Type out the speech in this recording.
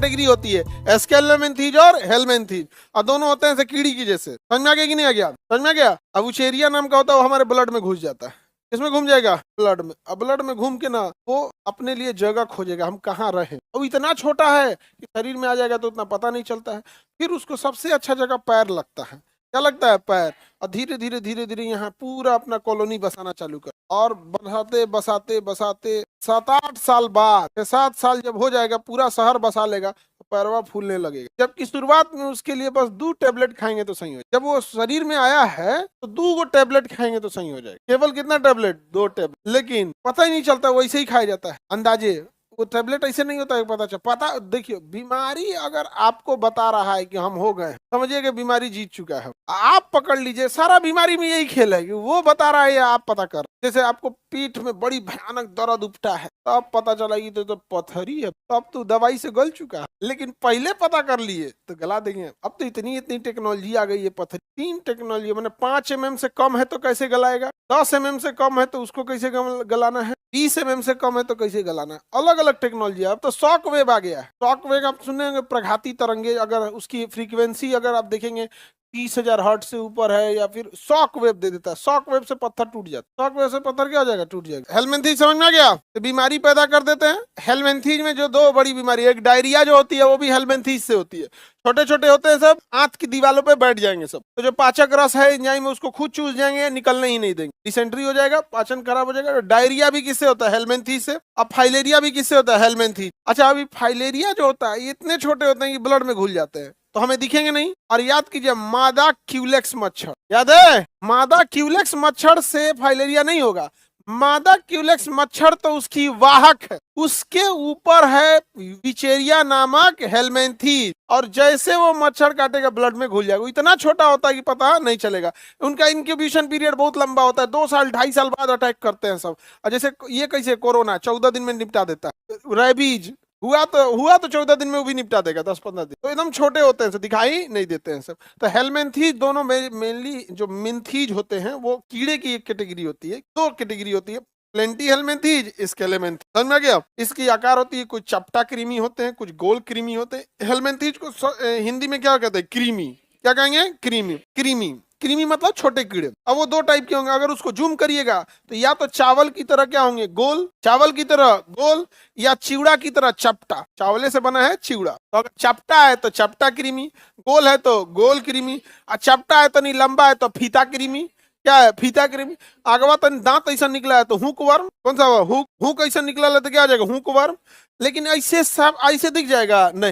Category होती है, एस्केलेमेंथीज और हेलमेंथीज, और दोनों होते हैं ऐसे कीड़ी की जैसे। समझ में आ गया कि नहीं आ गया? समझ में आ गया? अब उचेरिया नाम का होता है वो हमारे ब्लड में घुस जाता है। किसमें घूम जाएगा? ब्लड में। अब ब्लड में घूम के ना वो अपने लिए जगह खोजेगा हम कहाँ रहे। अब इतना छोटा है कि शरीर में आ जाएगा तो उतना पता नहीं चलता है। फिर उसको सबसे अच्छा जगह पैर लगता है। क्या लगता है? पैर। और धीरे धीरे धीरे धीरे यहाँ पूरा अपना कॉलोनी बसाना चालू कर, और बसाते बसाते बसाते 7-8 साल बाद, 6-7 साल जब हो जाएगा पूरा शहर बसा लेगा तो पैरवा फूलने लगेगा। जबकि शुरुआत में उसके लिए बस 2 टेबलेट खाएंगे तो सही हो। जब वो शरीर में आया है तो 2 टेबलेट खाएंगे तो सही हो जाएगा। केवल कितना टेबलेट? 2 टेबलेट। लेकिन पता ही नहीं चलता, वैसे ही खाया जाता है अंदाजे। वो टेबलेट ऐसे नहीं होता है पता चल पता। देखिए, बीमारी अगर आपको बता रहा है कि हम हो गए, समझिए कि बीमारी जीत चुका है। आप पकड़ लीजिए, सारा बीमारी में यही खेल है कि वो बता रहा है या आप पता कर। जैसे आपको पीठ में बड़ी भयानक दर्द उठता है, तब पता चला कि तो पत्थरी है, तब तो दवाई से गल चुका है। लेकिन पहले पता कर लिए तो गला देंगे। अब तो इतनी इतनी टेक्नोलॉजी आ गई है। पत्थरी 3 टेक्नोलॉजी, मैंने 5 mm से कम है तो कैसे गलाएगा, 10 mm से कम है तो उसको कैसे गलाना है, 20 mm से कम है तो कैसे गलाना है। अलग अलग टेक्नोलॉजी है। अब तो शॉक वेव आ गया है। शॉक वेव आप सुने होंगे, प्रघाती तरंगे। अगर उसकी फ्रीक्वेंसी अगर आप देखेंगे 30,000 हर्ट्ज से ऊपर है, या फिर शॉक वेव दे देता है। शॉक वेव से पत्थर टूट जाता है। शॉक वेव से पत्थर क्या हो जाएगा? टूट जाएगा। हेलमेंथीज समझ में आ गया? तो बीमारी पैदा कर देते हैं। हेलमेंथीज में जो 2 बड़ी बीमारी, एक डायरिया जो होती है वो भी हेलमेंथीज से होती है। छोटे छोटे होते हैं सब, आंत की दीवारों पे बैठ जाएंगे सब। तो जो पाचक रस है एंजाइम में उसको खुद चूस जाएंगे, निकलने ही नहीं देंगे। डिसेंट्री हो जाएगा, पाचन खराब हो जाएगा। डायरिया भी किससे होता है? हेलमेंथीज से। अब फाइलेरिया भी किससे होता है? हेलमेंथीज। अच्छा, अभी फाइलेरिया जो होता है ये इतने छोटे होते हैं कि ब्लड में घुल जाते हैं, तो हमें दिखेंगे नहीं। और याद कीजिए, मादा क्यूलेक्स मच्छर, याद है? मादा क्यूलेक्स मच्छर से फाइलेरिया नहीं होगा। मादा क्यूलेक्स मच्छर तो उसकी वाहक है, उसके ऊपर है विचेरिया नामक हेलमेंथीज, और जैसे वो मच्छर काटेगा ब्लड में घुल जाएगा। इतना छोटा होता है कि पता नहीं चलेगा। उनका इंक्यूबेशन पीरियड बहुत लंबा होता है, 2 साल 2.5 साल बाद अटैक करते हैं सब। और जैसे ये कैसे कोरोना 14 दिन में निपटा देता है, रेबीज हुआ तो 14 दिन में वो भी निपटा देगा, 10-15 दिन। तो एकदम छोटे होते हैं, सब दिखाई नहीं देते हैं सब। तो हेलमेंथीज दोनों मेनली जो मिंथीज होते हैं वो कीड़े की एक कैटेगरी होती है। 2 कैटेगरी होती है, प्लेंटी हेलमेंथीज, स्केलेमेंथीज। समझ में आ गया? इसकी आकार होती है, कुछ चपटा कृमि होते हैं, कुछ गोल कृमि होते हैं। हेलमेंथीज को हिंदी में क्या कहते हैं? कृमि। क्या कहेंगे? कृमि। कृमि। कृमि मतलब छोटे कीड़े। अब वो 2 टाइप के होंगे। अगर उसको जूम करिएगा तो या तो चावल की तरह क्या होंगे? गोल। चावल की तरह गोल, या चिवड़ा की तरह चपटा। चावले से बना है चिवड़ा। तो अगर चपटा है तो चपटा कृमि, गोल है तो गोल कृमि, और चपटा है तो नहीं लंबा है तो फीता कृमि। क्या है? फीता कृमि। आगवा तो दांत ऐसा निकला है तो हुक वर्म। कौन सा हुक? हुक ऐसा निकला है तो क्या आ जाएगा? Hook worm. लेकिन ऐसे सब ऐसे दिख जाएगा नहीं,